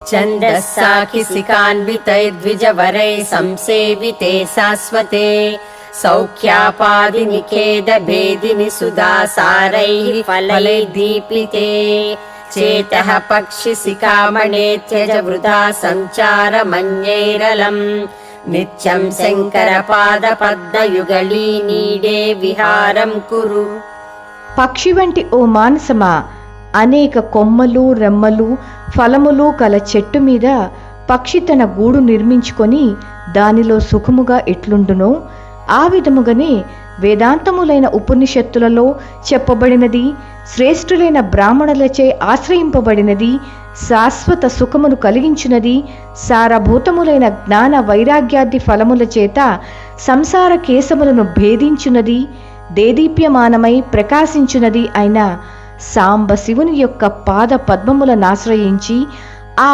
छन्दस्साखिसिकान्वितैर्द्विजवरैः संसेविते शाश्वते सौख्यापादिनिखेदभेदिनि सुधासारैः फलैर्दीपिते चेतः पक्षिसिकामणे त्यज वृथा सञ्चारमन्यैरलम् नित्यं शङ्करपादपद्मयुगली नीडे विहारं कुरु। పక్షి వంటి ఓ మానసమా, అనేక కొమ్మలు రెమ్మలు ఫలములు కల చెట్టు మీద పక్షి తన గూడు నిర్మించుకొని దానిలో సుఖముగా ఎట్లుండునో ఆ విధముగానే వేదాంతములైన ఉపనిషత్తులలో చెప్పబడినది, శ్రేష్ఠులైన బ్రాహ్మణులచే ఆశ్రయింపబడినది, శాశ్వత సుఖమును కలిగించునది, సారభూతములైన జ్ఞాన వైరాగ్యాది ఫలముల చేత సంసార కేశములను భేదించునది, దేదీప్యమానమై ప్రకాశించునది అయిన సాంబ శివుని యొక్క పాద పద్మములనాశ్రయించి ఆ